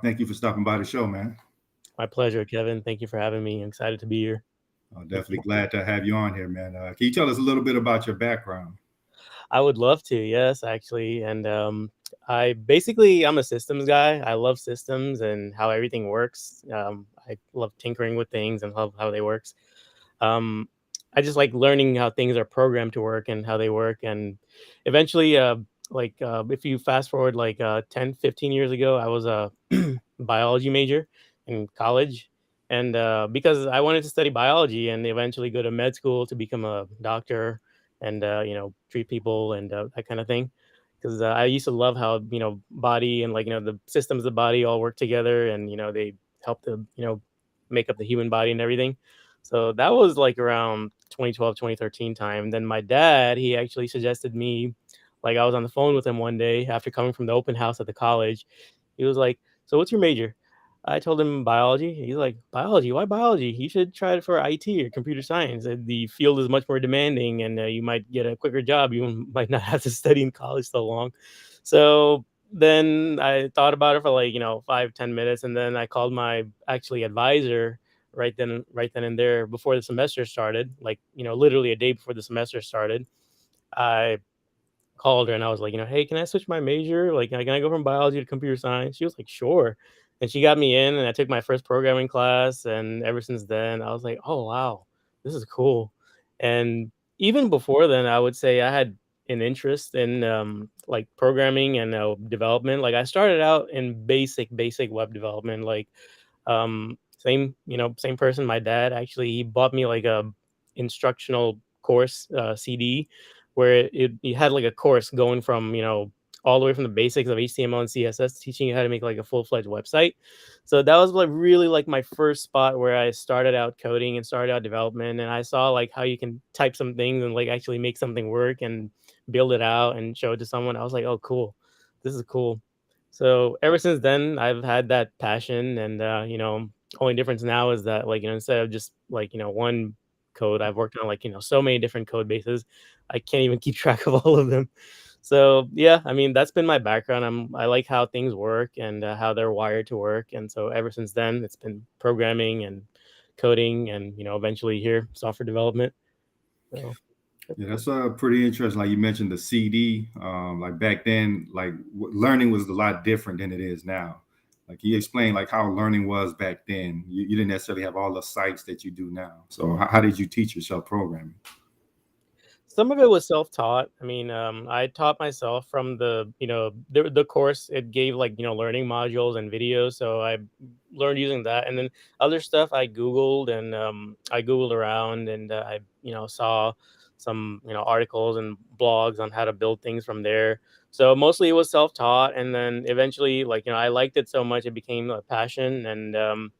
Thank you for stopping by the show, man. My pleasure, Kevin. Thank you for having me. I'm excited to be here. I'm Thank definitely you. glad to have you on here, man. Can you tell us a little bit about your background? I would love to, yes, actually. And I basically I'm a systems guy. I love systems and how everything works. I love tinkering with things and love how they works. Um, I just like learning how things are programmed to work and how they work. And eventually, if you fast forward 10, 15 years ago, I was a biology major in college. And because I wanted to study biology and eventually go to med school to become a doctor and, treat people and that kind of thing. Because I used to love how, body and the systems of the body all work together and, they help to, make up the human body and everything. So that was like around 2012, 2013 time. Then my dad, he actually suggested me, like I was on the phone with him one day after coming from the open house at the college. He was like, "So what's your major?" I told him biology. He's like, "Biology? Why biology? You should try it for IT or computer science. The field is much more demanding and you might get a quicker job. You might not have to study in college so long." So then I thought about it for 5, 10 minutes. And then I called my actually advisor right then and there before the semester started, literally a day before the semester started. I called her and I was like, "Hey, can I switch my major? Like, can I go from biology to computer science?" She was like, "Sure." And she got me in and I took my first programming class. And ever since then, I was like, "Oh, wow, this is cool." And even before then, I would say I had an interest in programming and development. Like, I started out in basic web development, same person. My dad actually, he bought me like a instructional course CD where it had like a course going from all the way from the basics of HTML and CSS, teaching you how to make like a full-fledged website. So that was like really like my first spot where I started out coding and started out development, and I saw like how you can type some things and like actually make something work and build it out and show it to someone. I was like, "Oh, cool, this is cool." So ever since then, I've had that passion, and only difference now is that instead of just one code, I've worked on so many different code bases. I can't even keep track of all of them. So yeah, I mean that's been my background. I like how things work and how they're wired to work, and so ever since then, it's been programming and coding, and eventually here software development. So Yeah, that's pretty interesting. Like you mentioned the CD, like back then, like learning was a lot different than it is now. Like you explained, like how learning was back then. You didn't necessarily have all the sites that you do now. So how did you teach yourself programming? some of it was self-taught. I mean, I taught myself from the course. It gave learning modules and videos, so I learned using that. And then other stuff I googled, and I googled around, and I saw some articles and blogs on how to build things from there. So mostly it was self-taught, and then eventually I liked it so much it became a passion. And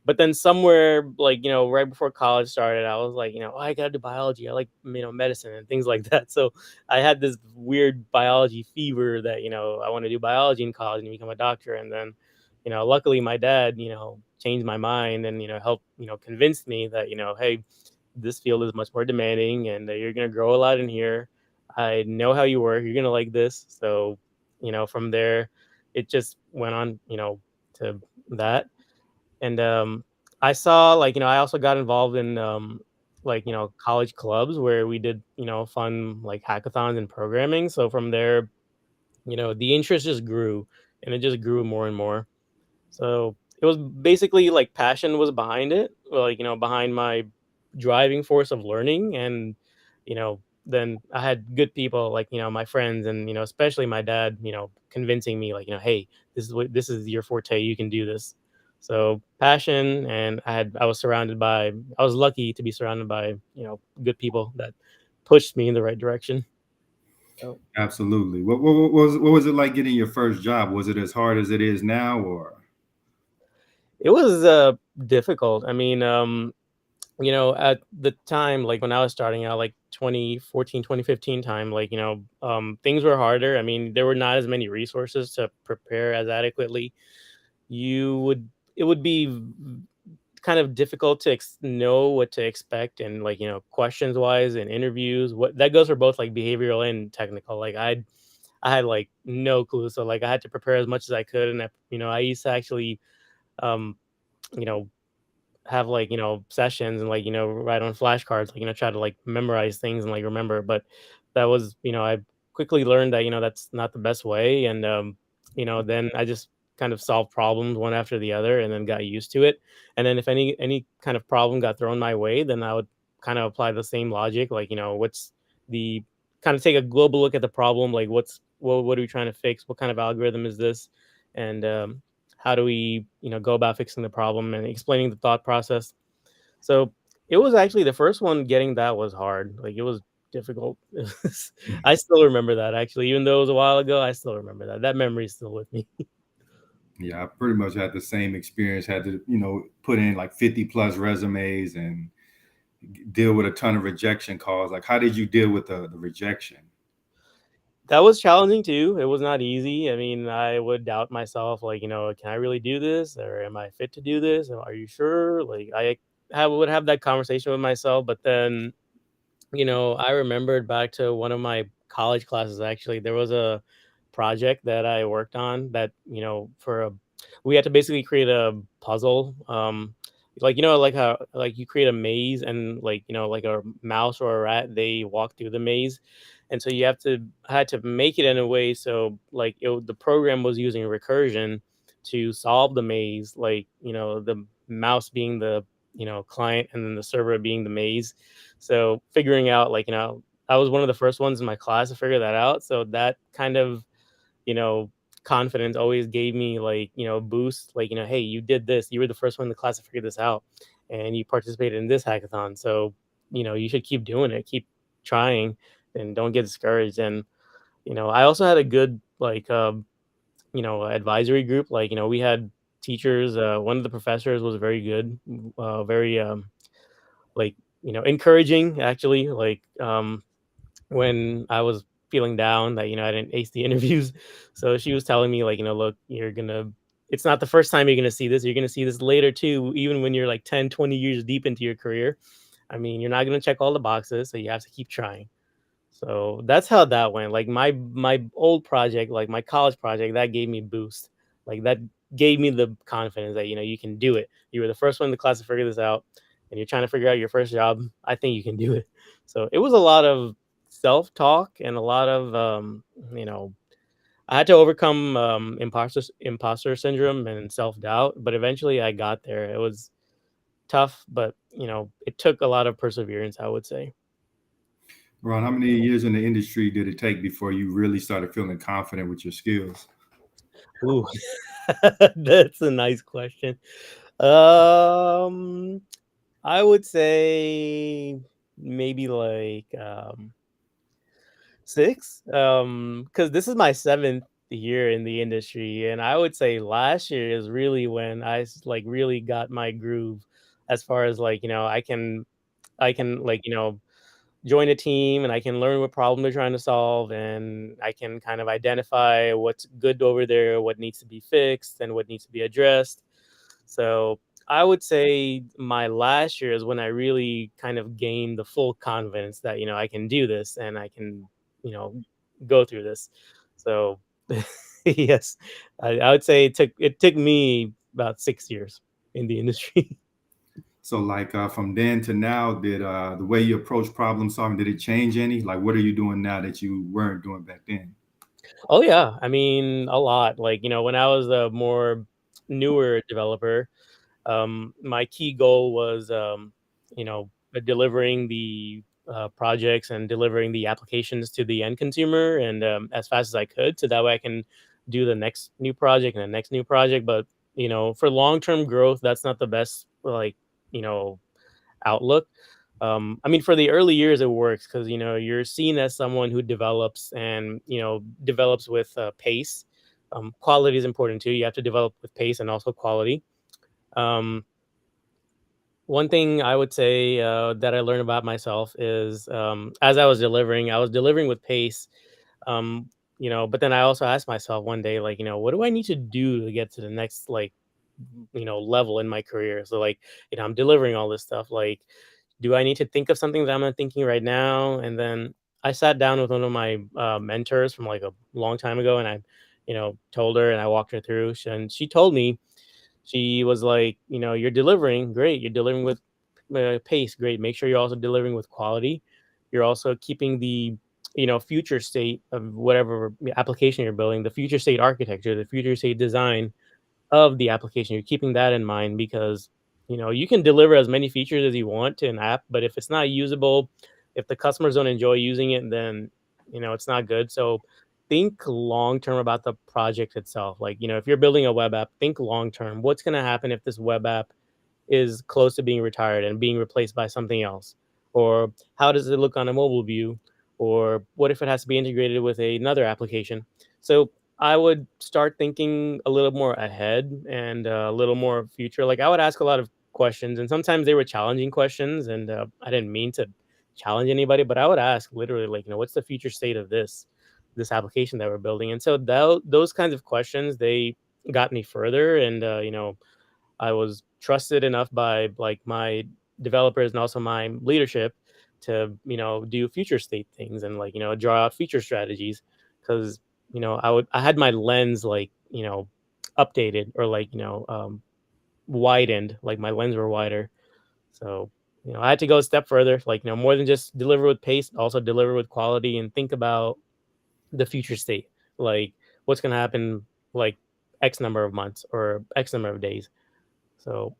but then somewhere right before college started, I was like, "Oh, I gotta do biology. I like medicine and things like that." So I had this weird biology fever that I want to do biology in college and become a doctor. And then luckily my dad changed my mind and helped convince me that hey, this field is much more demanding and that you're gonna grow a lot in here. I know how you work. You're gonna like this. So from there, it just went on to that. And I saw I also got involved in college clubs where we did fun like hackathons and programming. So from there, the interest just grew, and it just grew more and more. So it was basically like passion was behind it, behind my driving force of learning. And then I had good people like my friends, and especially my dad, convincing me like, "Hey, this is your forte, you can do this." So passion, and I was lucky to be surrounded by good people that pushed me in the right direction. So Absolutely. What was it like getting your first job? Was it as hard as it is now, or? it was difficult. I mean, at the time, like when I was starting out, like 2014, 2015 time, things were harder. I mean, there were not as many resources to prepare as adequately. It would be kind of difficult to know what to expect, and questions wise and interviews. What that goes for both like behavioral and technical. Like, I I had like no clue. So like I had to prepare as much as I could, and I used to actually um, you know, have like sessions and like write on flashcards, like try to like memorize things and like remember. But that was I quickly learned that that's not the best way, and then I just kind of solved problems one after the other, and then got used to it. And then if any kind of problem got thrown my way, then I would kind of apply the same logic, like what's the kind of take a global look at the problem, like what are we trying to fix, what kind of algorithm is this, and how do we go about fixing the problem, and explaining the thought process. So it was actually the first one. Getting that was hard, like it was difficult. I still remember that, actually, even though it was a while ago. I still remember that memory is still with me. Yeah, I pretty much had the same experience. Had to, put in like 50 plus resumes and deal with a ton of rejection calls. Like, how did you deal with the rejection? That was challenging too. It was not easy. I mean, I would doubt myself, like, can I really do this, or am I fit to do this? Are you sure? Like, would have that conversation with myself. But then I remembered back to one of my college classes. Actually, there was a project that I worked on that, we had to basically create a puzzle. Like, like how, like you create a maze, and like, like a mouse or a rat, they walk through the maze. And so you had to make it in a way so like the program was using recursion to solve the maze, like, the mouse being the, client, and then the server being the maze. So figuring out, like, I was one of the first ones in my class to figure that out. So that kind of, you know, confidence always gave me, like, boost, like, hey, you did this. You were the first one in the class to figure this out, and you participated in this hackathon. So, you should keep doing it, keep trying, and don't get discouraged. And, I also had a good, like, advisory group. Like, we had teachers. One of the professors was very good, very, like, encouraging, actually. Like, when I was feeling down that, I didn't ace the interviews. So she was telling me, like, look, it's not the first time you're gonna see this. You're gonna see this later too, even when you're like 10, 20 years deep into your career. I mean, you're not gonna check all the boxes, so you have to keep trying. So that's how that went. Like my old project, like my college project, that gave me a boost. Like that gave me the confidence that you can do it. You were the first one in the class to figure this out, and you're trying to figure out your first job. I think you can do it. So it was a lot of self talk, and a lot of you know, I had to overcome imposter syndrome and self doubt, but eventually I got there. It was tough, but it took a lot of perseverance, I would say. Ron, how many years in the industry did it take before you really started feeling confident with your skills? Ooh, that's a nice question. Um, I would say maybe like 6. Because this is my 7th year in the industry, and I would say last year is really when like really got my groove, as far as like I can like join a team, and I can learn what problem they're trying to solve, and I can kind of identify what's good over there, what needs to be fixed, and what needs to be addressed. So I would say my last year is when I really kind of gained the full confidence that, I can do this, and I can, you know, go through this. So yes, I would say it took me about 6 years in the industry. So, like from then to now, did the way you approach problem solving did it change any? Like, what are you doing now that you weren't doing back then? Oh yeah, I mean a lot. Like, when I was a more newer developer, my key goal was, delivering the projects and delivering the applications to the end consumer, and as fast as I could, so that way I can do the next new project and the next new project. But for long term growth, that's not the best, like, you know outlook. I mean, for the early years, it works because you're seen as someone who develops, and develops with pace. Quality is important too. You have to develop with pace and also quality. Um, One thing I would say that I learned about myself is, as I was delivering with pace. Um, but then I also asked myself one day, like, what do I need to do to get to the next, like, level in my career? So, like, I'm delivering all this stuff. Like, do I need to think of something that I'm not thinking right now? And then I sat down with one of my mentors from like a long time ago, and I, told her and I walked her through, and she told me, she was like, you're delivering great, you're delivering with pace, great. Make sure you're also delivering with quality. You're also keeping the future state of whatever application you're building, the future state architecture, the future state design of the application. You're keeping that in mind because you can deliver as many features as you want to an app, but if it's not usable, if the customers don't enjoy using it, then it's not good. So think long term about the project itself. Like, if you're building a web app, think long term. What's going to happen if this web app is close to being retired and being replaced by something else? Or how does it look on a mobile view? Or what if it has to be integrated with another application? So I would start thinking a little more ahead and a little more future. Like I would ask a lot of questions, and sometimes they were challenging questions, and I didn't mean to challenge anybody, but I would ask literally, like, what's the future state of this application that we're building? And so those kinds of questions, they got me further, and I was trusted enough by like my developers and also my leadership to do future state things and like draw out future strategies because I had my lens like updated or like widened, like my lens were wider. So I had to go a step further, like more than just deliver with pace, also deliver with quality and think about the future state, like what's going to happen like x number of months or x number of days. So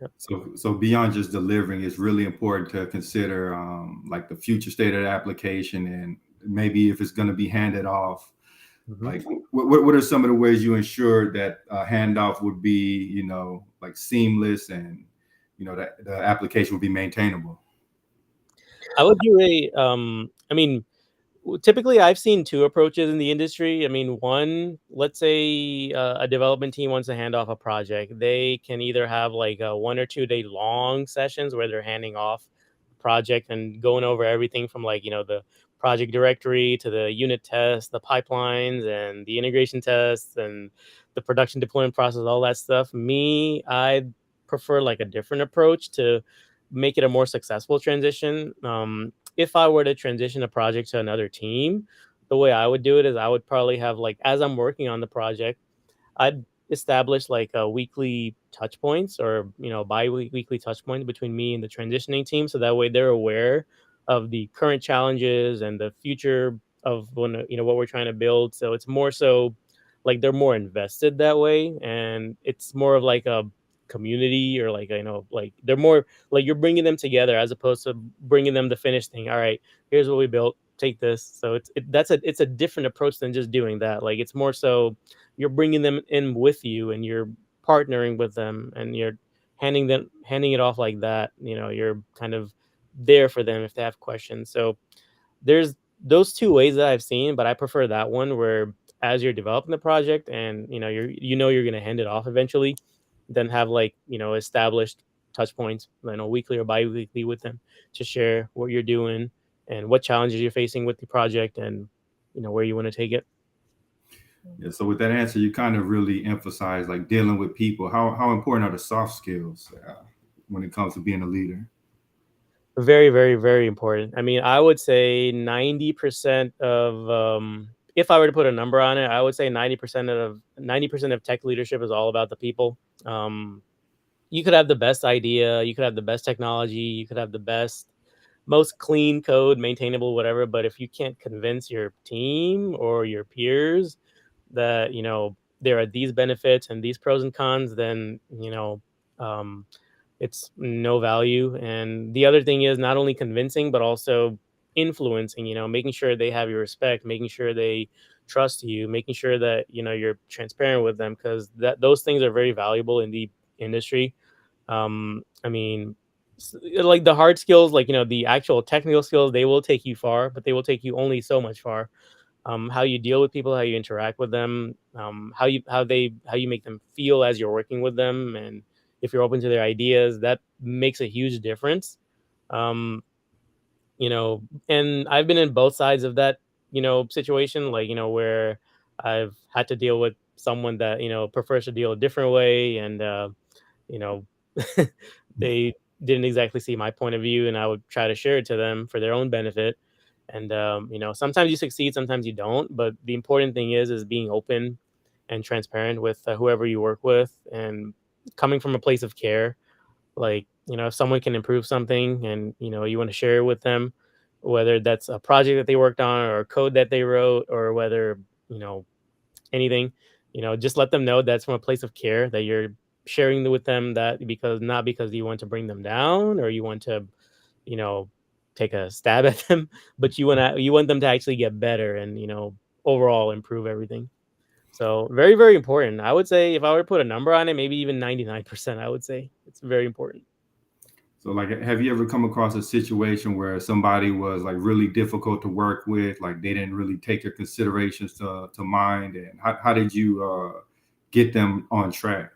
yeah. So beyond just delivering, it's really important to consider like the future state of the application, and maybe if it's going to be handed off. Mhm. Like, what are some of the ways you ensure that handoff would be, like seamless, and that the application would be maintainable? I would do I mean, typically I've seen two approaches in the industry. I mean, one, let's say a development team wants to hand off a project. They can either have like a 1 or 2 day long sessions where they're handing off the project and going over everything from like, the project directory to the unit tests, the pipelines and the integration tests and the production deployment process, all that stuff. Me, I prefer like a different approach to make it a more successful transition. If I were to transition a project to another team, the way I would do it is I would probably have like as I'm working on the project, I'd establish like a weekly touch points or bi-weekly touch points between me and the transitioning team, so that way they're aware of the current challenges and the future of when what we're trying to build. So it's more so like they're more invested that way, and it's more of like a community or like like they're more like you're bringing them together as opposed to bringing them the finished thing. All right, here's what we built, take this. So it's a different approach than just doing that. Like it's more so you're bringing them in with you and you're partnering with them and you're handing it off like that. You're kind of there for them if they have questions. So there's those two ways that I've seen, but I prefer that one where as you're developing the project and you're going to hand it off eventually, then have like established touch points, weekly or bi-weekly with them to share what you're doing and what challenges you're facing with the project and where you want to take it. Yeah. So with that answer, you kind of really emphasize like dealing with people. How important are the soft skills when it comes to being a leader? Very, very, very important. I mean, I would say 90% of if I were to put a number on it, I would say 90% of tech leadership is all about the people. Um, you could have the best idea, you could have the best technology, you could have the best, most clean code, maintainable, whatever. But if you can't convince your team or your peers that there are these benefits and these pros and cons, then um, it's no value. And the other thing is not only convincing but also influencing, making sure they have your respect, making sure they trust you, making sure that you're transparent with them, because that those things are very valuable in the industry. I mean, like the hard skills, like the actual technical skills, they will take you far, but they will take you only so much far. How you deal with people, how you interact with them, how you make them feel as you're working with them, and if you're open to their ideas, that makes a huge difference. Um, and I've been in both sides of that, situation, like where I've had to deal with someone that prefers to deal a different way, and you know, they didn't exactly see my point of view, and I would try to share it to them for their own benefit. And sometimes you succeed, sometimes you don't, but the important thing is being open and transparent with whoever you work with, and coming from a place of care. Like, if someone can improve something and you want to share it with them, whether that's a project that they worked on or a code that they wrote, or whether you know anything, just let them know that's from a place of care, that you're sharing with them, that because not because you want to bring them down or you want to you know take a stab at them, but you want them to actually get better and overall improve everything. So very, very important. I would say if I were to put a number on it, maybe even 99%, I would say it's very important. So, like, have you ever come across a situation where somebody was like really difficult to work with, like they didn't really take your considerations to mind, and how did you get them on track?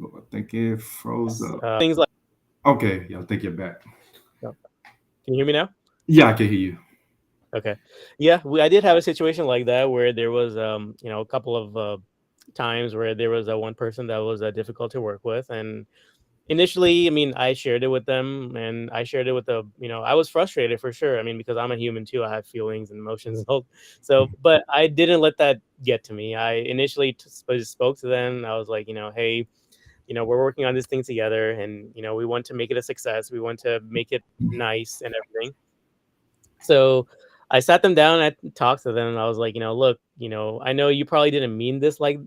Oh, I think it froze up. Things like, Okay, yeah, I think you're back. oh, can you hear me now? Yeah, I can hear you. Okay. Yeah, I did have a situation like that where there was, a couple of times where there was one person that was difficult to work with. And initially, I mean, I shared it with them, and I shared it with I was frustrated for sure. I mean, because I'm a human too. I have feelings and emotions. And all. So, but I didn't let that get to me. I initially spoke to them. I was like, hey, we're working on this thing together, and, we want to make it a success. We want to make it nice and everything. So I sat them down and I talked to them, and I was like, look, I know you probably didn't mean this like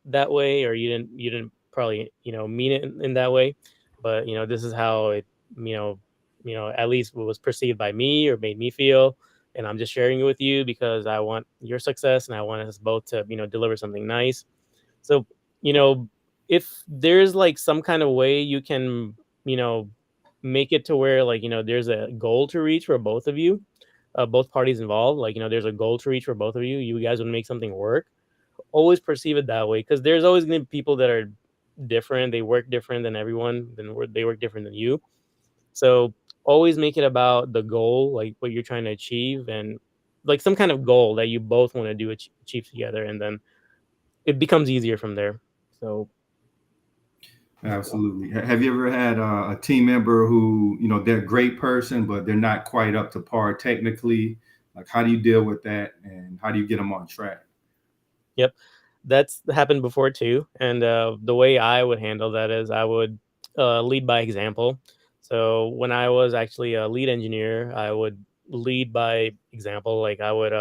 that way, or you didn't probably, mean it in that way, but this is how it, you know, at least what was perceived by me or made me feel. And I'm just sharing it with you because I want your success and I want us both to, deliver something nice. So, you know, if there's like some kind of way you can, you know, make it to where like, there's a goal to reach for both of you, both parties involved, like, there's a goal to reach for both of you. You guys would make something work. Always perceive it that way, because there's always going to be people that are different. They work different than everyone, they work different than you. So always make it about the goal, like what you're trying to achieve, and like some kind of goal that you both want to achieve together. And then it becomes easier from there. So Absolutely. Have you ever had a team member who, they're a great person, but they're not quite up to par technically? Like, how do you deal with that, and how do you get them on track? yep, that's happened before too. And the way I would handle that is I would lead by example. So when I was actually a lead engineer, I would lead by example. Like I would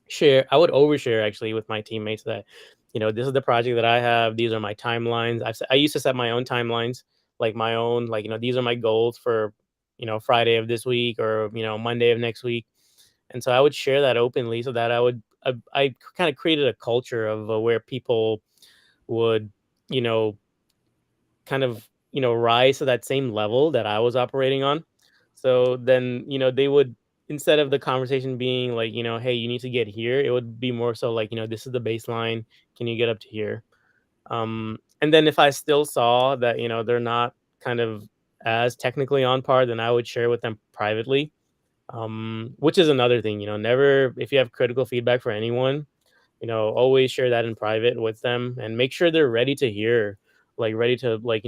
overshare actually with my teammates that, this is the project that I have. These are my timelines. I used to set my own timelines, like my own, like, these are my goals for, Friday of this week, or, Monday of next week. And so I would share that openly, so that I kind of created a culture of where people would, you know, kind of, rise to that same level that I was operating on. So then, they would, instead of the conversation being like, hey, you need to get here, it would be more so like, this is the baseline. Can you get up to here? And then if I still saw that, they're not kind of as technically on par, then I would share with them privately. Which is another thing, never, if you have critical feedback for anyone, always share that in private with them, and make sure they're ready to hear, like ready to like,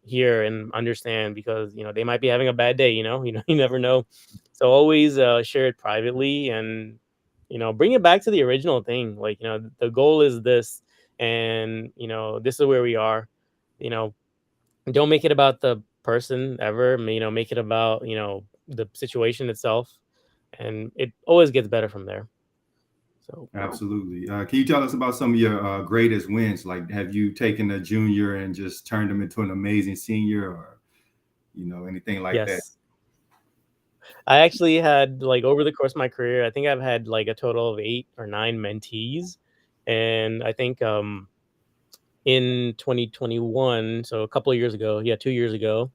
hear and understand, because, they might be having a bad day, you never know. So always share it privately, and, bring it back to the original thing. Like, the goal is this, and, this is where we are, you know, don't make it about the person ever, make it about, the situation itself, and it always gets better from there. So, Absolutely. Can you tell us about some of your greatest wins? Like, have you taken a junior and just turned them into an amazing senior, or anything like that? yes. I actually had, like, over the course of my career, I think I've had like a total of 8 or 9 mentees. And I think in 2021, so a couple of years ago, yeah, 2 years ago,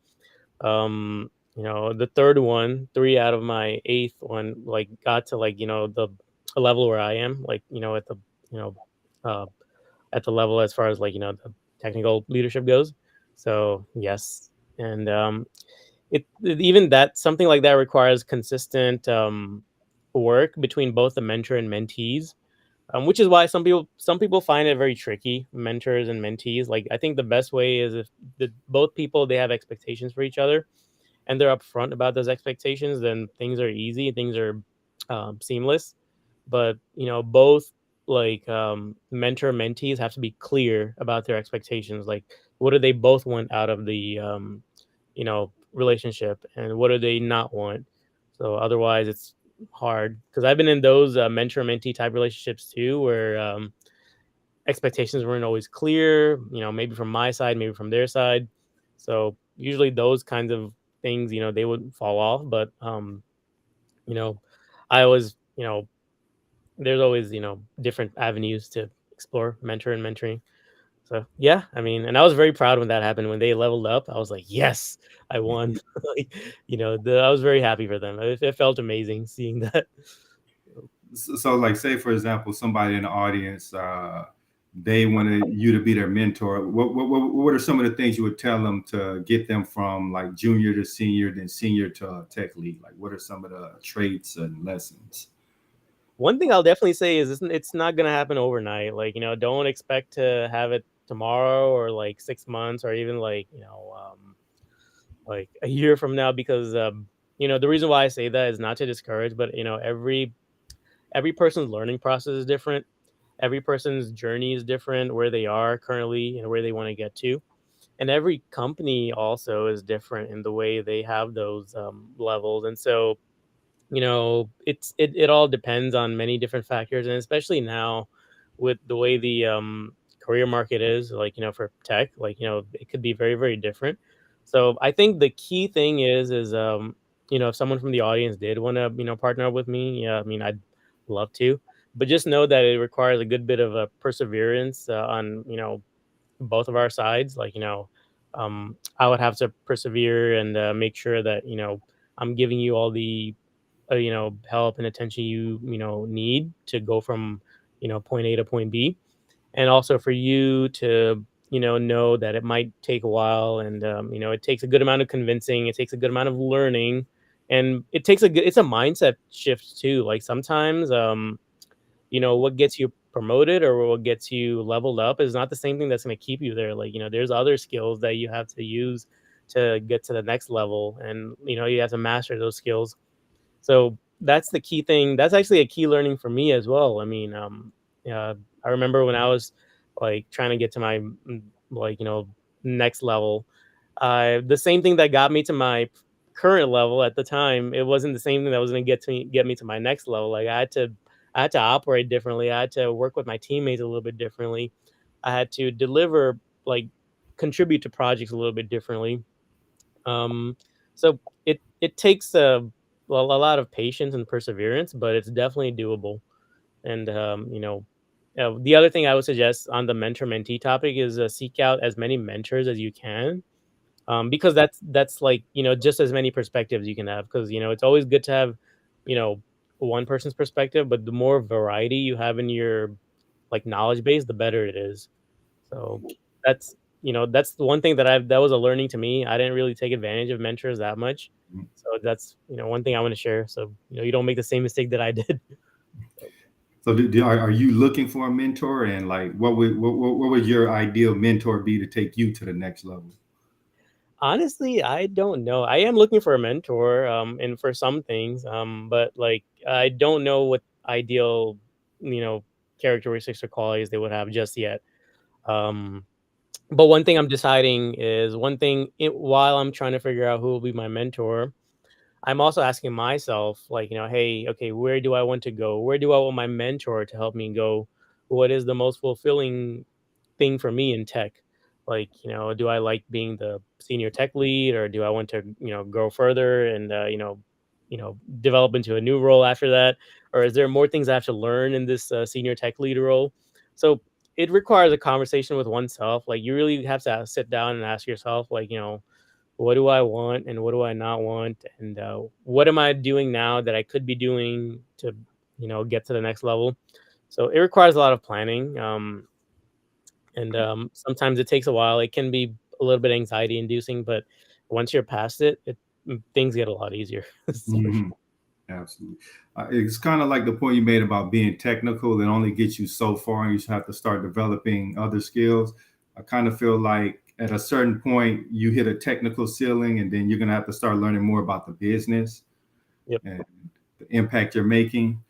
the third one, 3 out of my 8th one, like, got to, like, the a level where I am, like, you know, uh, at the level as far as, like, the technical leadership goes. So, yes. And even that, something like that requires consistent work between both the mentor and mentees, which is why some people find it very tricky, mentors and mentees. Like, I think the best way is if both people, they have expectations for each other, and they're upfront about those expectations, then things are easy, things are seamless. But both mentor mentees have to be clear about their expectations. Like, what do they both want out of the relationship, and what do they not want? So otherwise, it's hard, because I've been in those mentor mentee type relationships too, where expectations weren't always clear, maybe from my side, maybe from their side. So usually those kinds of things, they would fall off. But you know, I always, there's always, different avenues to explore mentor and mentoring. So yeah, I mean, and I was very proud when that happened. When they leveled up, I was like, yes, I won. Like, I was very happy for them. It felt amazing seeing that. So, like, say for example, somebody in the audience, they wanted you to be their mentor. What are some of the things you would tell them to get them from like junior to senior, then senior to tech lead? Like, what are some of the traits and lessons? One thing I'll definitely say is it's not gonna happen overnight. Like, don't expect to have it tomorrow, or like 6 months, or even like a year from now. Because the reason why I say that is not to discourage, but every person's learning process is different. Every person's journey is different, where they are currently and where they want to get to. And every company also is different in the way they have those levels. And so it all depends on many different factors, and especially now with the way the career market is, like, for tech, like, it could be very, very different. So I think the key thing is if someone from the audience did want to partner up with me, yeah, I mean, I'd love to. But just know that it requires a good bit of a perseverance on both of our sides. Like, I would have to persevere and make sure that I'm giving you all the help and attention you need to go from point A to point B. And also for you to know that it might take a while, and it takes a good amount of convincing, it takes a good amount of learning, and it's a mindset shift too. Like, sometimes what gets you promoted or what gets you leveled up is not the same thing that's going to keep you there. Like, there's other skills that you have to use to get to the next level, and you have to master those skills. So that's the key thing. That's actually a key learning for me as well. I mean, I remember when I was like trying to get to my like next level. The same thing that got me to my current level at the time, it wasn't the same thing that was going to get me to my next level. Like, I had to operate differently. I had to work with my teammates a little bit differently. I had to deliver, like, contribute to projects a little bit differently. Um, so it takes a lot of patience and perseverance, but it's definitely doable. And the other thing I would suggest on the mentor mentee topic is seek out as many mentors as you can, because that's like just as many perspectives you can have. Because it's always good to have you know one person's perspective, but the more variety you have in your like knowledge base, the better it is. So that's the one thing that was a learning to me. I didn't really take advantage of mentors that much. So that's one thing I want to share. So you don't make the same mistake that I did. So, are you looking for a mentor, and like, what would your ideal mentor be to take you to the next level? Honestly, I don't know. I am looking for a mentor, and for some things, but like I don't know what ideal, you know, characteristics or qualities they would have just yet. Um, but one thing I'm deciding is while I'm trying to figure out who will be my mentor, I'm also asking myself, like, hey, okay, where do I want to go? Where do I want my mentor to help me go? What is the most fulfilling thing for me in tech? Like, do I like being the senior tech lead, or do I want to, go further and, develop into a new role after that? Or is there more things I have to learn in this senior tech lead role? So it requires a conversation with oneself. Like, you really have to sit down and ask yourself, like, what do I want and what do I not want? And what am I doing now that I could be doing to, get to the next level? So it requires a lot of planning. And sometimes it takes a while. It can be a little bit anxiety inducing, but once you're past it, things get a lot easier. That's for Hmm. sure. Absolutely. It's kind of like the point you made about being technical that only gets you so far, and you have to start developing other skills. I kind of feel like at a certain point you hit a technical ceiling, and then you're gonna have to start learning more about the business Yep. and the impact you're making.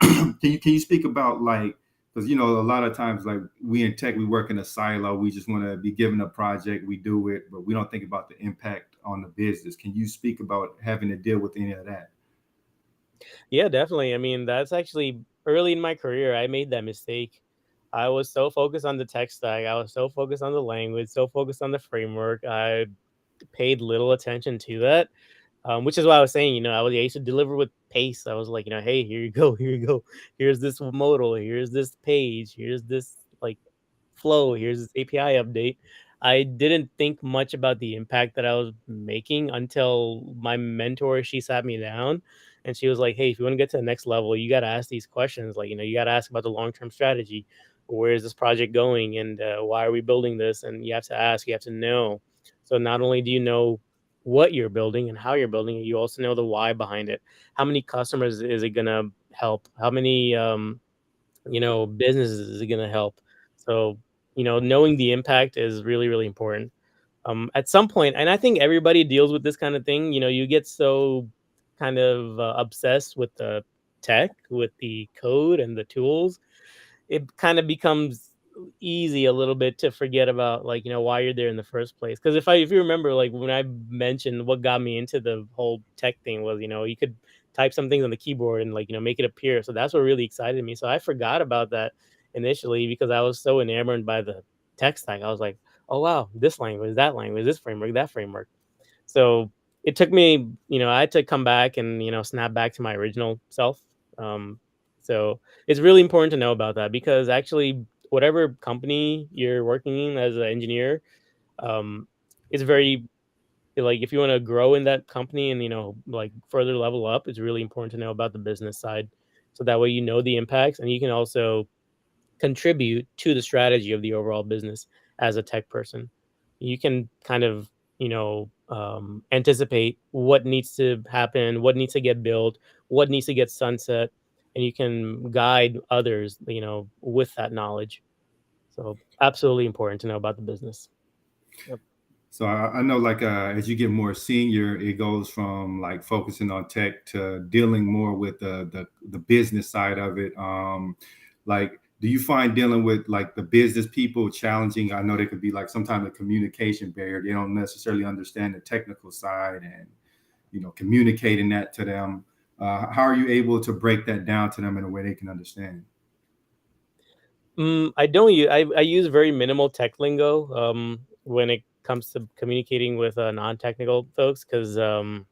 Can you speak about like, because you know a lot of times like we in tech we work in a silo, we just want to be given a project, we do it, but we don't think about the impact on the business. Can you speak about having to deal with any of that? Yeah, definitely. I mean, that's actually early in my career, I made that mistake. I was so focused on the tech stack, I was so focused on the language, so focused on the framework. I paid little attention to that. Which is why I was saying, I used to deliver with pace. I was like, hey, here you go, here you go. Here's this modal, here's this page, here's this like flow, here's this API update. I didn't think much about the impact that I was making until my mentor, she sat me down and she was like, hey, if you want to get to the next level, you got to ask these questions. Like, you got to ask about the long-term strategy. Where is this project going? And why are we building this? And you have to ask, you have to know. So not only do you know what you're building and how you're building it, you also know the why behind it. How many customers is it going to help? How many, businesses is it going to help? So, knowing the impact is really, really important. At some point, and I think everybody deals with this kind of thing, you get so kind of obsessed with the tech, with the code and the tools, it kind of becomes easy a little bit to forget about, like, why you're there in the first place. Because if you remember, like, when I mentioned what got me into the whole tech thing was, you could type some things on the keyboard and, like, make it appear. So that's what really excited me. So I forgot about that initially because I was so enamored by the tech stack. I was like, oh wow, this language, that language, this framework, that framework. So it took me, I had to come back and, snap back to my original self. Um, so it's really important to know about that because actually, whatever company you're working in as an engineer, um, it's very like if you want to grow in that company and like further level up, it's really important to know about the business side. So that way you know the impacts and you can also contribute to the strategy of the overall business as a tech person. You can kind of, anticipate what needs to happen, what needs to get built, what needs to get sunset, and you can guide others, with that knowledge. So absolutely important to know about the business. Yep. So I know like as you get more senior, it goes from like focusing on tech to dealing more with the business side of it. Like, do you find dealing with like the business people challenging? I know there could be like sometimes a communication barrier. They don't necessarily understand the technical side, and communicating that to them. How are you able to break that down to them in a way they can understand? I don't use I use very minimal tech lingo when it comes to communicating with non-technical folks because they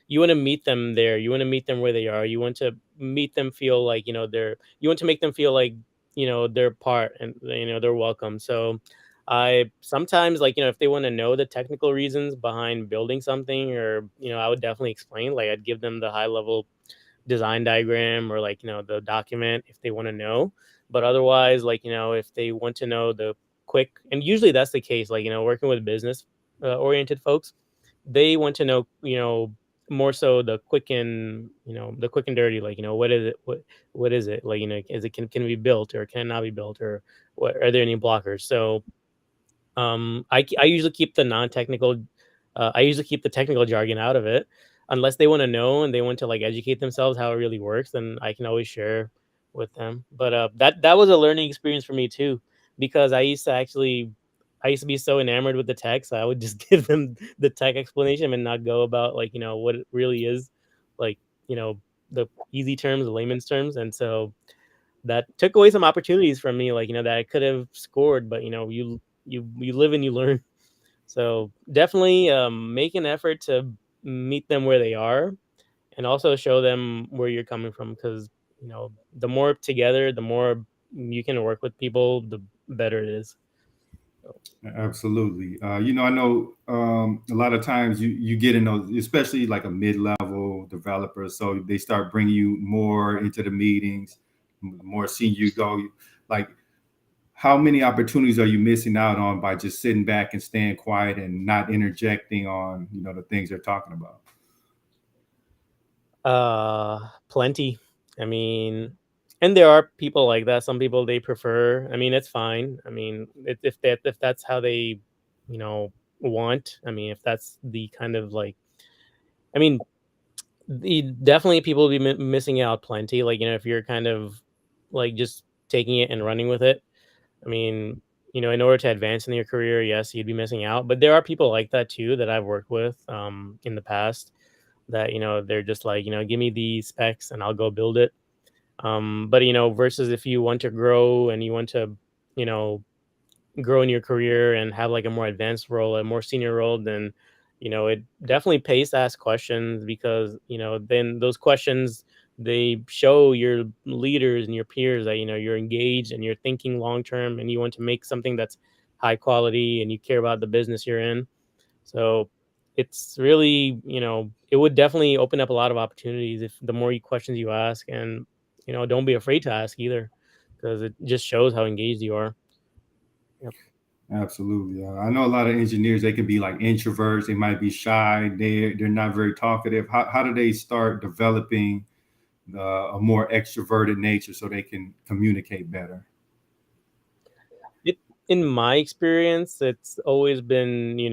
you want to meet them there, you want to meet them where they are, you want to meet them feel like you want to make them feel like they're part and they're welcome. So I sometimes, like, if they want to know the technical reasons behind building something, or I would definitely explain, like I'd give them the high level design diagram or, like, the document if they want to know. But otherwise, like, if they want to know the quick, and usually that's the case, like, working with business oriented folks, they want to know, more so the quick and, the quick and dirty, like, what is it, what is it, like, is it, can it be built or can it not be built, or what are there any blockers? So I usually keep the non-technical, I usually keep the technical jargon out of it, unless they want to know and they want to, like, educate themselves how it really works. Then I can always share with them. But that was a learning experience for me too, because I used to be so enamored with the text. I would just give them the tech explanation and not go about, like, what it really is, like, the easy terms, the layman's terms, and so that took away some opportunities from me, like, that I could have scored, but you live and you learn. So definitely make an effort to meet them where they are and also show them where you're coming from, because the more together, the more you can work with people, the better it is. So, Absolutely. I know a lot of times you get in those, especially like a mid-level developer. So they start bringing you more into the meetings, more senior you go. Like, how many opportunities are you missing out on by just sitting back and staying quiet and not interjecting on, the things they're talking about? plenty. I mean, And there are people like that. Some people they prefer. I mean, it's fine. I mean, if that's how they, you know, want. I mean, if that's the kind of like, I mean, definitely people will be missing out plenty. Like if you're kind of like just taking it and running with it. I mean, in order to advance in your career, yes, you'd be missing out. But there are people like that too that I've worked with in the past that they're just like give me the specs and I'll go build it. But versus if you want to grow and you want to you know grow in your career and have like a more advanced role, a more senior role, then it definitely pays to ask questions because then those questions they show your leaders and your peers that you're engaged and you're thinking long term and you want to make something that's high quality and you care about the business you're in. So it's really, it would definitely open up a lot of opportunities if the more questions you ask, and don't be afraid to ask either, because it just shows how engaged you are. Yep. Absolutely. I know a lot of engineers, they can be like introverts, they might be shy, they're not very talkative. How do they start developing a more extroverted nature so they can communicate better? It, in my experience, it's always been, you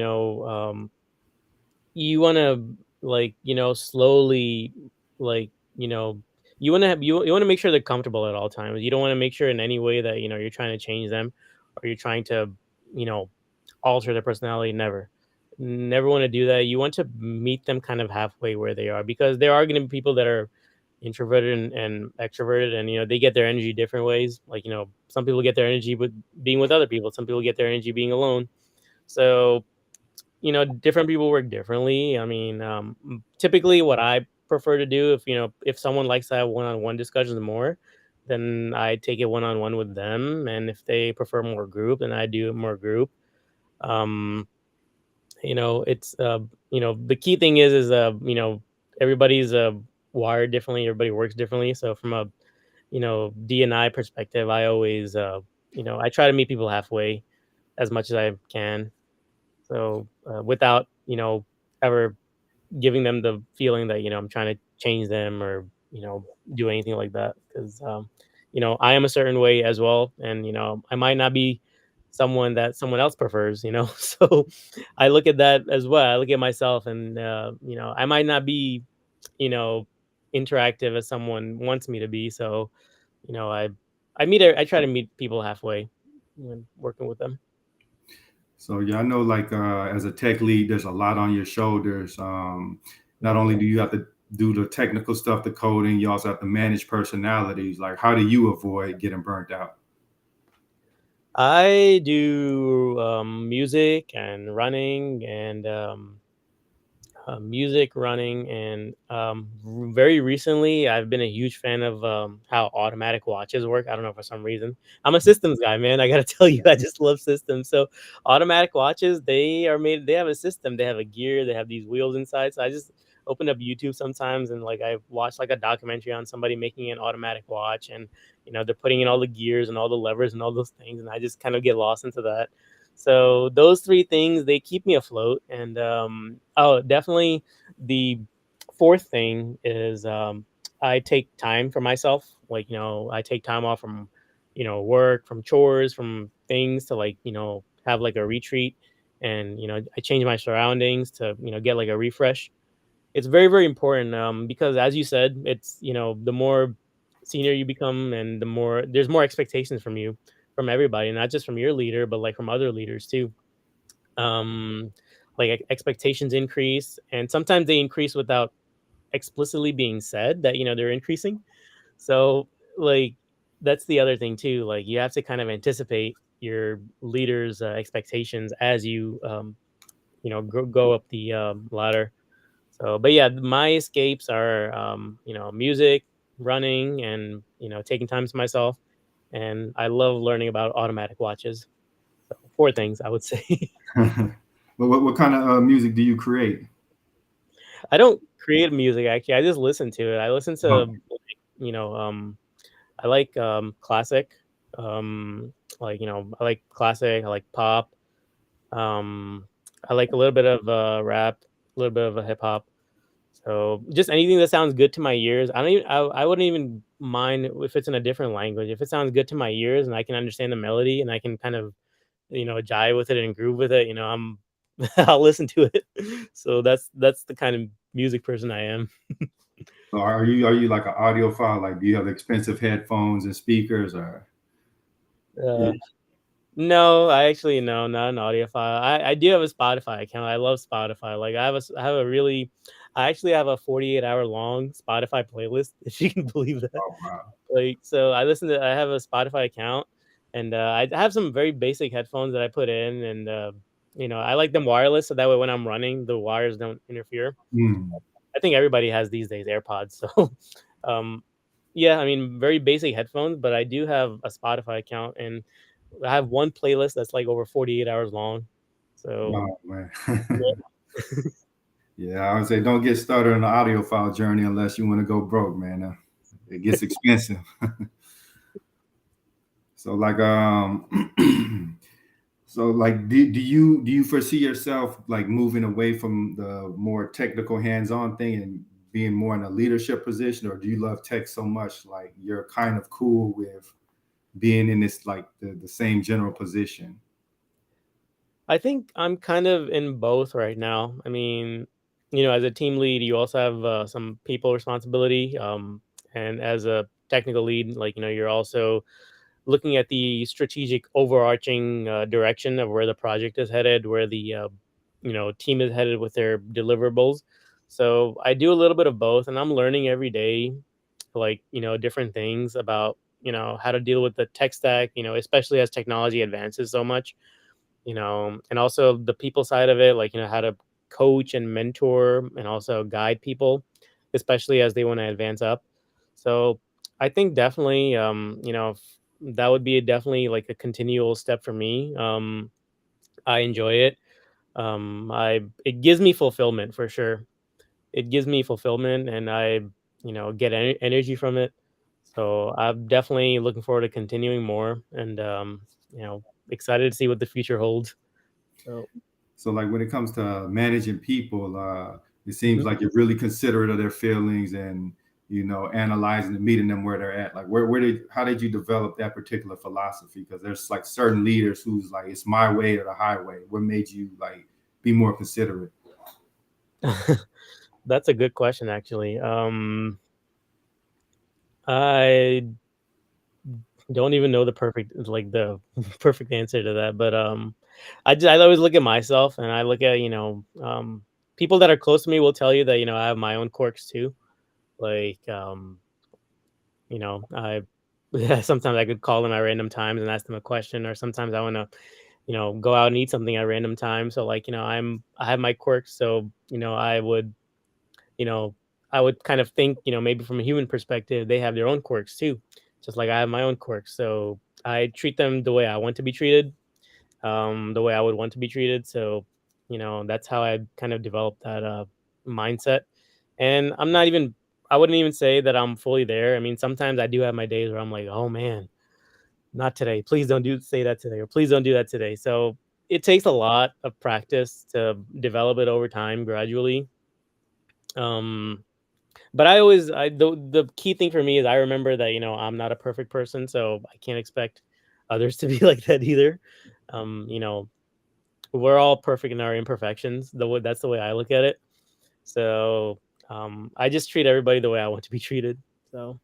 want to like, slowly, like, you want to have you want to make sure they're comfortable at all times. You don't want to make sure in any way that you're trying to change them or you're trying to, you know, alter their personality. Never want to do that. You want to meet them kind of halfway where they are, because there are going to be people that are introverted and extroverted, and they get their energy different ways. Like some people get their energy with being with other people, some people get their energy being alone. So different people work differently. I mean, typically what I prefer to do, if if someone likes to have one-on-one discussions more, then I take it one-on-one with them, and if they prefer more group, then I do more group. um it's the key thing is everybody's wired differently, everybody works differently. So from a D&I perspective, I always I try to meet people halfway as much as I can. So without ever giving them the feeling that I'm trying to change them or do anything like that, because I am a certain way as well, and I might not be someone that someone else prefers. So I look at that as well. I look at myself, and I might not be you know interactive as someone wants me to be. So I try to meet people halfway when working with them. So yeah, I know like as a tech lead, there's a lot on your shoulders. Not only do you have to do the technical stuff, the coding, you also have to manage personalities. Like, how do you avoid getting burnt out? I do music and running, and music, running, and very recently, I've been a huge fan of how automatic watches work. I don't know, for some reason. I'm a systems guy, man. I gotta tell you, I just love systems. So automatic watches, they are made. They have a system. They have a gear. They have these wheels inside. So I just open up YouTube sometimes, and like I watch like a documentary on somebody making an automatic watch, and they're putting in all the gears and all the levers and all those things, and I just kind of get lost into that. So those three things, they keep me afloat. And oh, definitely the fourth thing is I take time for myself. Like I take time off from work, from chores, from things, to like have like a retreat, and I change my surroundings to get like a refresh. It's very, very important, because as you said, it's the more senior you become, and the more there's more expectations from you, from everybody, not just from your leader, but like from other leaders too. Like expectations increase, and sometimes they increase without explicitly being said that they're increasing. So like that's the other thing too. Like you have to kind of anticipate your leaders' expectations as you go up the ladder. So, but yeah, my escapes are, music, running, and taking time to myself. And I love learning about automatic watches. So, four things I would say. What kind of music do you create? I don't create music actually. I just listen to it. I listen to, Okay. you know, I like classic. Like I like classic. I like pop. Um, I like a little bit of rap, a little bit of a hip hop. So just anything that sounds good to my ears. I wouldn't even mind if it's in a different language. If it sounds good to my ears and I can understand the melody and I can kind of, jive with it and groove with it, I'll listen to it. So that's the kind of music person I am. So are you like an audiophile? Like, do you have expensive headphones and speakers, or Uh, no, I actually no, not an audiophile. I do have a Spotify account. I love Spotify. Like I have a really, I actually have a 48-hour long Spotify playlist, if you can believe that. oh wow, Like, so I have a Spotify account, and I have some very basic headphones that I put in, and I like them wireless, so that way when I'm running, the wires don't interfere. mm, I think everybody has these days AirPods, so um, yeah, I mean, very basic headphones, but I do have a Spotify account, and I have one playlist that's like over 48 hours long. So oh man. yeah. Yeah, I would say don't get started on the audiophile journey unless you want to go broke, man. It gets expensive. So like so like do you foresee yourself like moving away from the more technical hands-on thing and being more in a leadership position, or do you love tech so much like you're kind of cool with being in this like the same general position? I think I'm kind of in both right now. I mean, as a team lead, you also have some people responsibility. And as a technical lead, like, you're also looking at the strategic overarching direction of where the project is headed, where the, team is headed with their deliverables. So I do a little bit of both, and I'm learning every day, like, different things about, how to deal with the tech stack, especially as technology advances so much, and also the people side of it, like, how to coach and mentor and also guide people, especially as they want to advance up. So I think definitely, that would be definitely like a continual step for me. I enjoy it. It gives me fulfillment for sure. It gives me fulfillment, and I, get energy from it. So I'm definitely looking forward to continuing more, and excited to see what the future holds. So. So like when it comes to managing people, it seems Mhm. like you're really considerate of their feelings and analyzing and meeting them where they're at. Like how did you develop that particular philosophy? Because there's like certain leaders who's like it's my way or the highway. What made you like be more considerate? That's a good question, actually. I don't even know the perfect answer to that, but I always look at myself, and I look at, people that are close to me will tell you that, I have my own quirks too. Like, I sometimes I could call them at random times and ask them a question, or sometimes I want to, go out and eat something at random times. So, like, I have my quirks, so you know, I would kind of think, maybe from a human perspective, they have their own quirks too, just like I have my own quirks. So I treat them the way I want to be treated, the way I would want to be treated. So, that's how I kind of developed that mindset. And I wouldn't even say that I'm fully there. I mean, sometimes I do have my days where I'm like, oh man, not today. Please don't say that today, or please don't do that today. So it takes a lot of practice to develop it over time gradually. Um, but the key thing for me is I remember that, I'm not a perfect person, so I can't expect others to be like that either. Um, you know, we're all perfect in our imperfections. That's the way I look at it. So I just treat everybody the way I want to be treated. So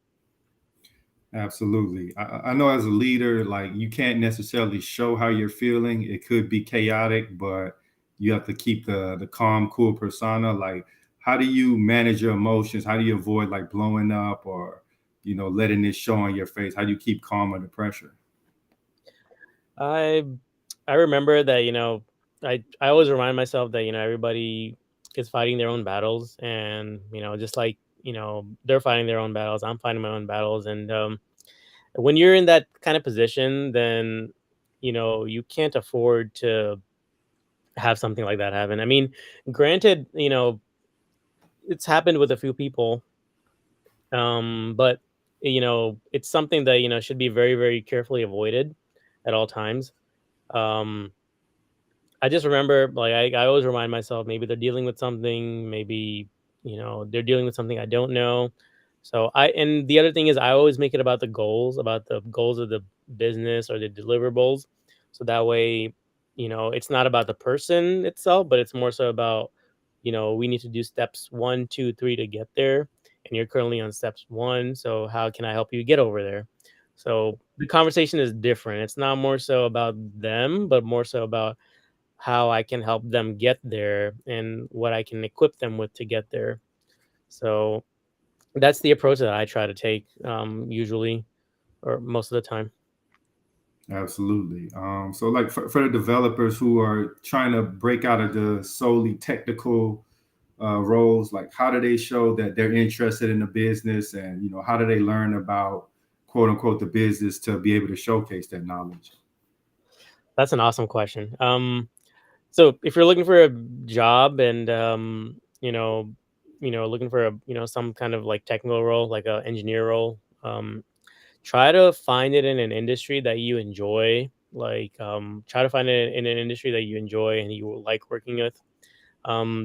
Absolutely. I know as a leader, like you can't necessarily show how you're feeling. It could be chaotic, but you have to keep the calm, cool persona. Like, how do you manage your emotions? How do you avoid like blowing up or letting it show on your face? How do you keep calm under pressure? I I remember that, I always remind myself that, everybody is fighting their own battles, and just like, they're fighting their own battles, I'm fighting my own battles. And when you're in that kind of position, then you can't afford to have something like that happen. I mean, granted, it's happened with a few people, but it's something that should be very, very carefully avoided at all times. um I just remember, like, I always remind myself, maybe they're dealing with something, maybe, they're dealing with something I don't know. So and the other thing is I always make it about the goals of the business or the deliverables. So that way, it's not about the person itself, but it's more so about, we need to do steps 1, 2, 3 to get there. And you're currently on steps 1. So how can I help you get over there? So the conversation is different. It's not more so about them, but more so about how I can help them get there and what I can equip them with to get there. So that's the approach that I try to take, usually, or most of the time. Absolutely. So, like for the developers who are trying to break out of the solely technical roles, like how do they show that they're interested in the business, and how do they learn about quote unquote the business to be able to showcase that knowledge? That's an awesome question. So if you're looking for a job and looking for some kind of like technical role, like a engineer role, try to find it in an industry that you enjoy. Like, try to find it in an industry that you enjoy and you will like working with.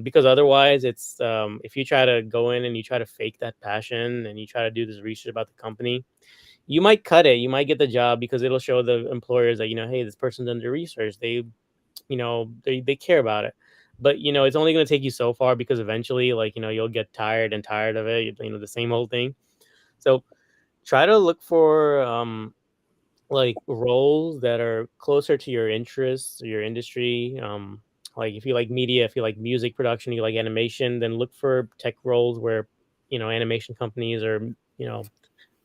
Because otherwise, it's if you try to go in and you try to fake that passion and you try to do this research about the company, you might cut it. You might get the job because it'll show the employers that, hey, this person's done the research. They care about it. But it's only going to take you so far because eventually, like, you'll get tired of it. The same old thing. So try to look for like roles that are closer to your interests, your industry. Like if you like media, if you like music production, you like animation, then look for tech roles where animation companies or you know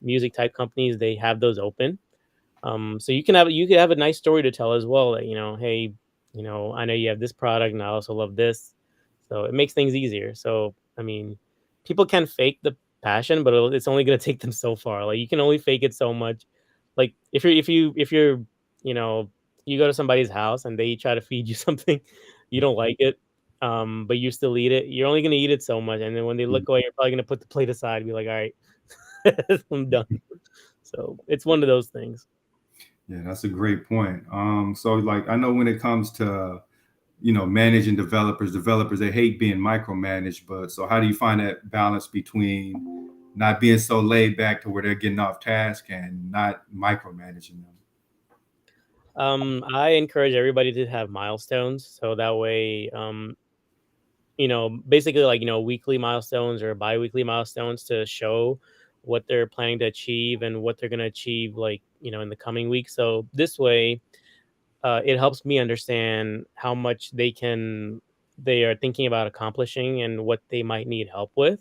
music type companies, they have those open. So you could have a nice story to tell as well. That hey, I know you have this product, and I also love this. So it makes things easier. So I mean, people can fake the passion, but it's only going to take them so far. Like you can only fake it so much. Like if you're you know you go to somebody's house and they try to feed you something, you don't like it, but you still eat it. You're only going to eat it so much, and then when they look away, you're probably going to put the plate aside and be like, all right, I'm done. So it's one of those things. Yeah, that's a great point. So like I know when it comes to managing developers they hate being micromanaged, but so how do you find that balance between not being so laid back to where they're getting off task and not micromanaging them? I encourage everybody to have milestones, so that way, basically like weekly milestones or biweekly milestones to show what they're planning to achieve and what they're going to achieve, like in the coming week. So this way, it helps me understand how much they are thinking about accomplishing and what they might need help with.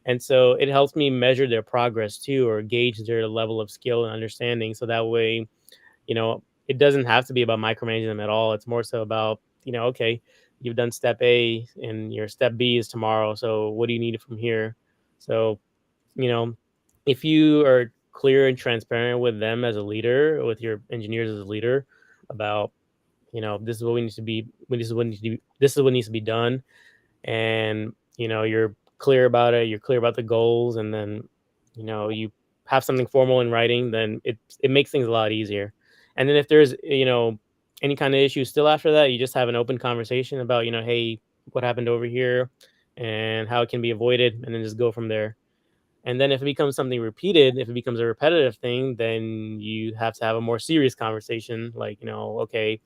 And so it helps me measure their progress too, or gauge their level of skill and understanding. So that way, it doesn't have to be about micromanaging them at all. It's more so about, okay, you've done step A and your step B is tomorrow. So what do you need from here? So, you know, if you are clear and transparent with them as a leader, with your engineers as a leader about, this is what we need to be, this is what needs to be done, and you're clear about it, you're clear about the goals, and then you have something formal in writing, then it makes things a lot easier. And then if there's any kind of issue still after that, you just have an open conversation about hey, what happened over here and how it can be avoided, and then just go from there. And then if it becomes something repeated, if it becomes a repetitive thing, then you have to have a more serious conversation, like okay,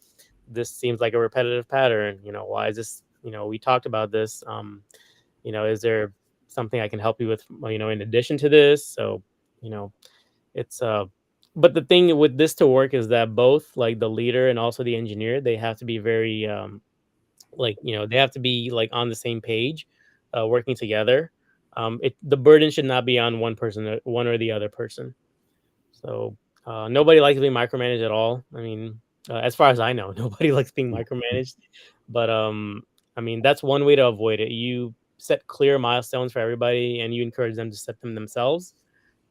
this seems like a repetitive pattern. Why is this? We talked about this. Is there something I can help you with, in addition to this? So, you know, it's but the thing with this to work is that both like the leader and also the engineer, they have to be very they have to be like on the same page, working together. The burden should not be on one person, one or the other person. So nobody likes being micromanaged at all. I mean, as far as I know, nobody likes being micromanaged. But I mean, that's one way to avoid it. You set clear milestones for everybody, and you encourage them to set them themselves.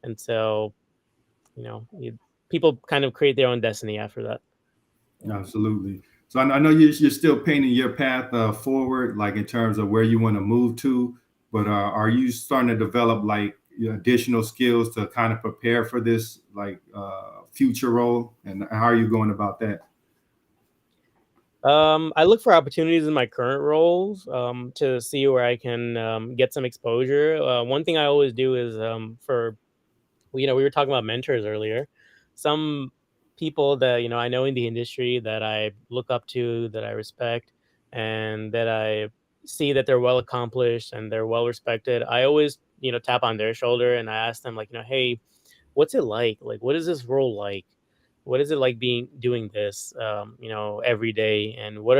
And so, people kind of create their own destiny after that. Absolutely. So I know you're still painting your path forward, like in terms of where you want to move to. But are you starting to develop like additional skills to kind of prepare for this like future role? And how are you going about that? I look for opportunities in my current roles to see where I can get some exposure. One thing I always do is for we were talking about mentors earlier. Some people that I know in the industry that I look up to, that I respect, and that I see that they're well accomplished and they're well respected. I always tap on their shoulder and I ask them like, hey, what's it like? Like, what is this role like? What is it like being doing this, every day? And what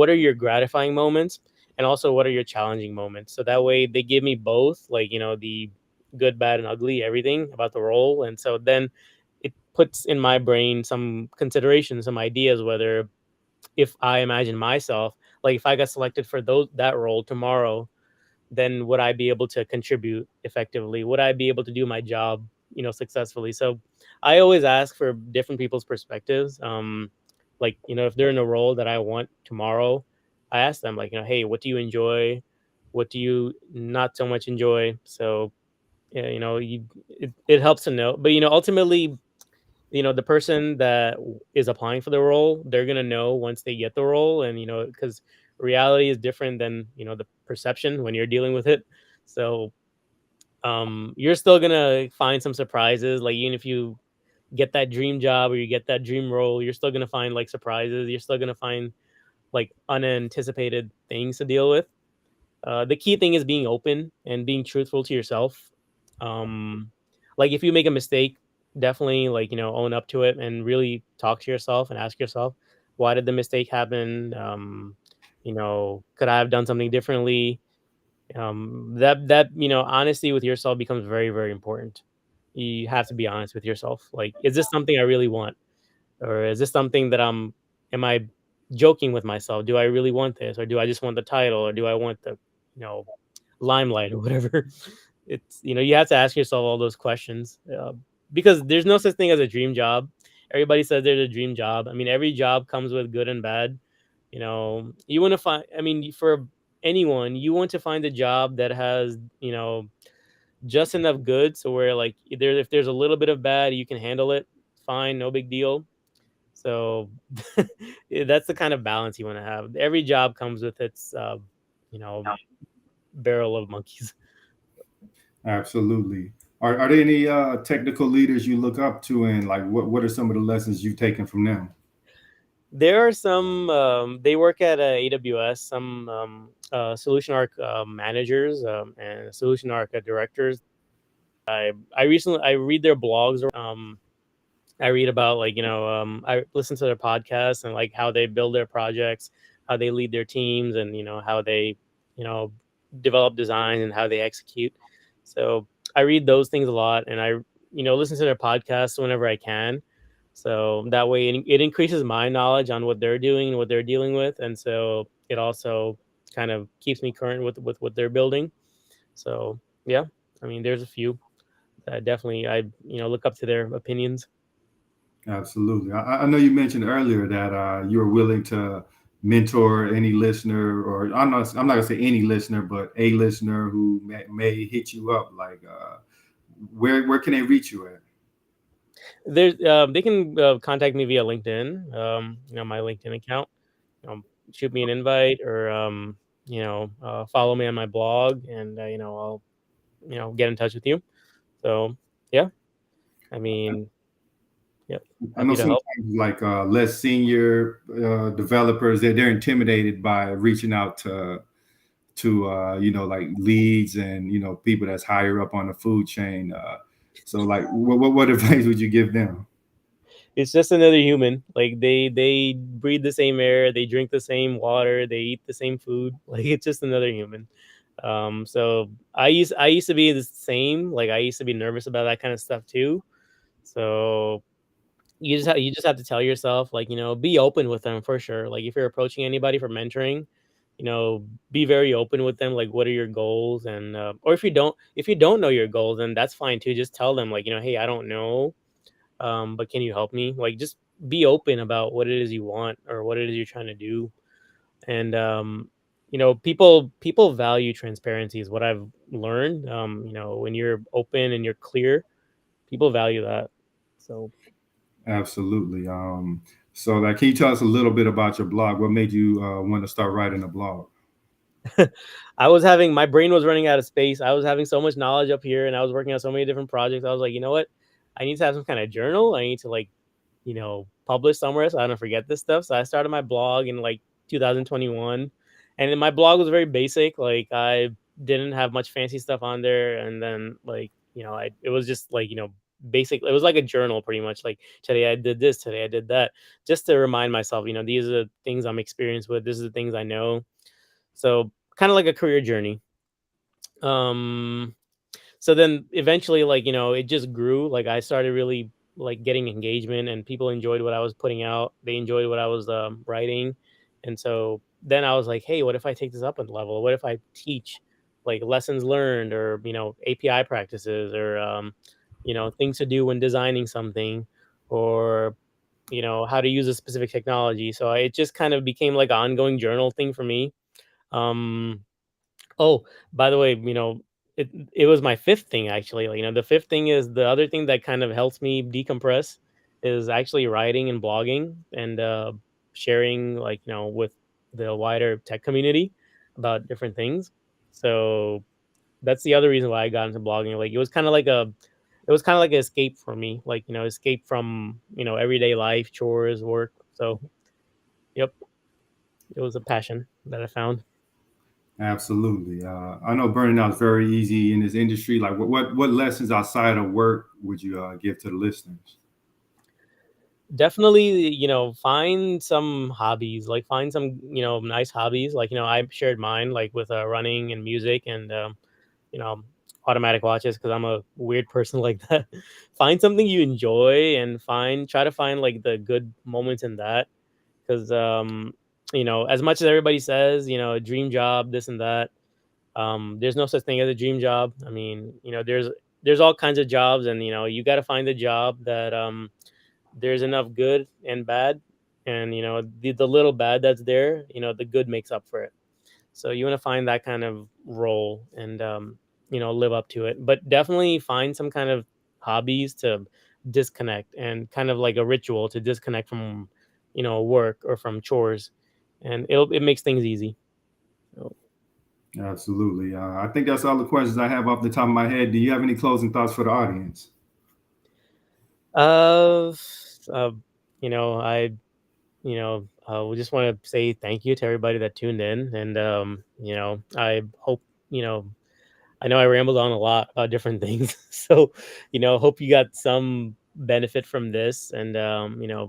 are your gratifying moments, and also what are your challenging moments? So that way they give me both, like the good, bad, and ugly, everything about the role. And so then it puts in my brain some considerations, some ideas, whether if I imagine myself, like if I got selected for that role tomorrow, then would I be able to contribute effectively? Would I be able to do my job, successfully? So I always ask for different people's perspectives. Like, if they're in a role that I want tomorrow, I ask them like, hey, what do you enjoy? What do you not so much enjoy? So, yeah, it helps to know. But, ultimately, the person that is applying for the role, they're going to know once they get the role. And, because reality is different than, the perception when you're dealing with it. So you're still going to find some surprises. Like, even if you get that dream job or you get that dream role, you're still going to find like surprises. You're still going to find like unanticipated things to deal with. The key thing is being open and being truthful to yourself. Um, like if you make a mistake, definitely like own up to it and really talk to yourself and ask yourself, why did the mistake happen? Could I have done something differently? That honesty with yourself becomes very, very important. You have to be honest with yourself. Like, is this something I really want? Or is this something that am I joking with myself? Do I really want this? Or do I just want the title? Or do I want the, you know, limelight or whatever? It's, you have to ask yourself all those questions because there's no such thing as a dream job. Everybody says there's a dream job. I mean, every job comes with good and bad. You want to find, I mean, for anyone, you want to find a job that has, just enough good. So where like if there's a little bit of bad, you can handle it. Fine, no big deal. So yeah, that's the kind of balance you want to have. Every job comes with its, you know, barrel of monkeys. Absolutely. Are there any technical leaders you look up to, and like what are some of the lessons you've taken from them? There are some. They work at AWS. Some solution arc managers and solution arc directors. I read their blogs. I read about like I listen to their podcasts and like how they build their projects, how they lead their teams, and how they you know develop design and how they execute. So I read those things a lot, and I listen to their podcasts whenever I can. So that way it increases my knowledge on what they're doing and what they're dealing with, and so it also kind of keeps me current with what they're building. So yeah, I mean, there's a few that definitely I look up to their opinions. Absolutely. I know you mentioned earlier that you are willing to mentor any listener, or I'm not gonna say any listener, but a listener who may hit you up. Like, where can they reach you at? There's they can contact me via LinkedIn. My LinkedIn account. Um, Shoot me an invite or follow me on my blog, and I'll get in touch with you. So yeah, I mean, yep, I know happy to sometimes help. like less senior developers, they're intimidated by reaching out to like leads and people that's higher up on the food chain. So like, what advice would you give them? It's just another human. Like they breathe the same air, they drink the same water, they eat the same food. Like it's just another human. So I used to be the same. Like I used to be nervous about that kind of stuff too. So you just have to tell yourself like be open with them for sure. Like if you're approaching anybody for mentoring, be very open with them. Like what are your goals? And or if you don't know your goals, then that's fine too. Just tell them like hey, I don't know, but can you help me? Like just be open about what it is you want or what it is you're trying to do. And people value transparency is what I've learned. When you're open and you're clear, people value that. So Absolutely. So, like, can you tell us a little bit about your blog? What made you want to start writing a blog? I was having my brain was running out of space. I was having so much knowledge up here, and I was working on so many different projects. I was like, you know what? I need to have some kind of journal. I need to like, publish somewhere so I don't forget this stuff. So I started my blog in like 2021, and then my blog was very basic. Like I didn't have much fancy stuff on there, and then like I it was just like basic. It was like a journal pretty much. Like today I did this, today I did that, just to remind myself. These are the things I'm experienced with. This is the things I know. So kind of like a career journey. Um, so then eventually, like, it just grew. Like I started really like getting engagement and people enjoyed what I was putting out. They enjoyed what I was writing. And so then I was like, hey, what if I take this up a level? What if I teach like lessons learned or, API practices or, things to do when designing something or, how to use a specific technology. So it just kind of became like an ongoing journal thing for me. Um, Oh, by the way, it was my fifth thing actually. Like, the fifth thing is the other thing that kind of helps me decompress is actually writing and blogging and sharing like, with the wider tech community about different things. So that's the other reason why I got into blogging. Like it was kind of like an escape for me, like, escape from, everyday life, chores, work. So, yep, it was a passion that I found. Absolutely. I know burning out is very easy in this industry. Like, what lessons outside of work would you give to the listeners? Definitely, find some hobbies, like find some, nice hobbies. Like, I shared mine like with running and music and you know, automatic watches because I'm a weird person like that. Find something you enjoy and try to find like the good moments in that. Because as much as everybody says, a dream job, this and that, there's no such thing as a dream job. I mean, there's all kinds of jobs, and you got to find the job that there's enough good and bad, and the little bad that's there, the good makes up for it. So you want to find that kind of role and live up to it, but definitely find some kind of hobbies to disconnect and kind of like a ritual to disconnect from work or from chores, and it makes things easy. So, Absolutely. I think that's all the questions I have off the top of my head. Do you have any closing thoughts for the audience? uh, uh I we just want to say thank you to everybody that tuned in, and I hope you know I know I rambled on a lot about different things. So, hope you got some benefit from this, and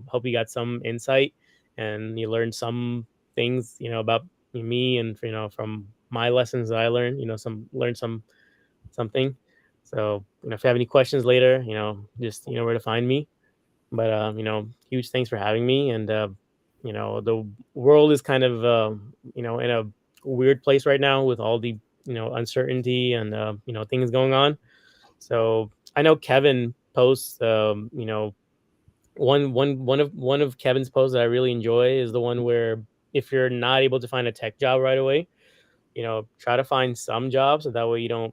hope you got some insight and you learned some things, about me and from my lessons that I learned, something. So, if you have any questions later, just where to find me. But huge thanks for having me. And the world is kind of in a weird place right now with all the uncertainty and things going on. So I know Kevin posts one of Kevin's posts that I really enjoy is the one where if you're not able to find a tech job right away, try to find some jobs so that way you don't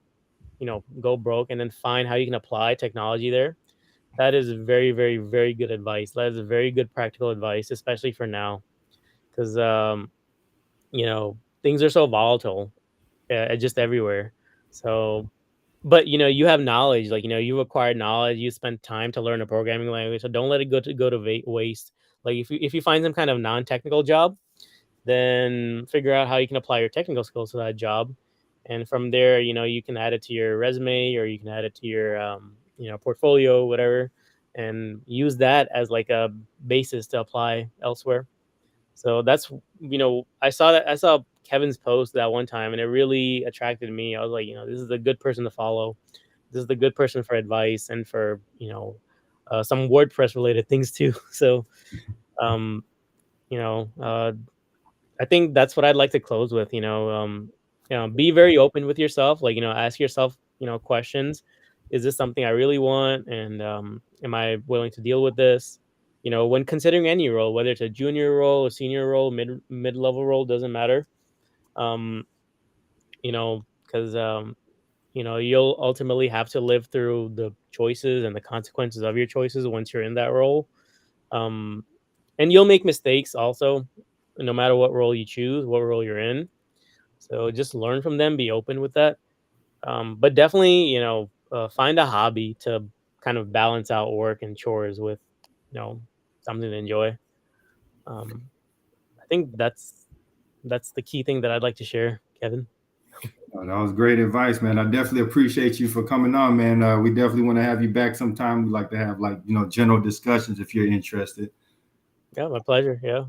go broke, and then find how you can apply technology there. That is very, very, very good advice. That is a very good practical advice, especially for now, because things are so volatile, just everywhere. So, but you have knowledge, like you've acquired knowledge. You spent time to learn a programming language, so don't let it go to waste. Like if you find some kind of non technical job, then figure out how you can apply your technical skills to that job, and from there you can add it to your resume or you can add it to your portfolio, whatever, and use that as like a basis to apply elsewhere. So that's I saw Kevin's post that one time and it really attracted me. I was like, this is a good person to follow. This is the good person for advice and for some WordPress related things too. So um you know uh I think that's what I'd like to close with. Be very open with yourself. Like, ask yourself, questions. Is this something I really want? And am I willing to deal with this? When considering any role, whether it's a junior role, a senior role, mid level role, doesn't matter. Um, because you'll ultimately have to live through the choices and the consequences of your choices once you're in that role. Um, And you'll make mistakes also, no matter what role you choose, what role you're in. So just learn from them, be open with that. But definitely, find a hobby to kind of balance out work and chores with, you know, something to enjoy. Um, I think that's the key thing that I'd like to share, Kevin. That was great advice, man. I definitely appreciate you for coming on, man. We definitely want to have you back sometime. We like to have like general discussions if you're interested. Yeah, my pleasure. Yeah,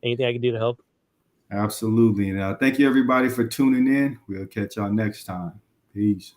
anything I can do to help. Absolutely. And thank you everybody for tuning in. We'll catch y'all next time. Peace.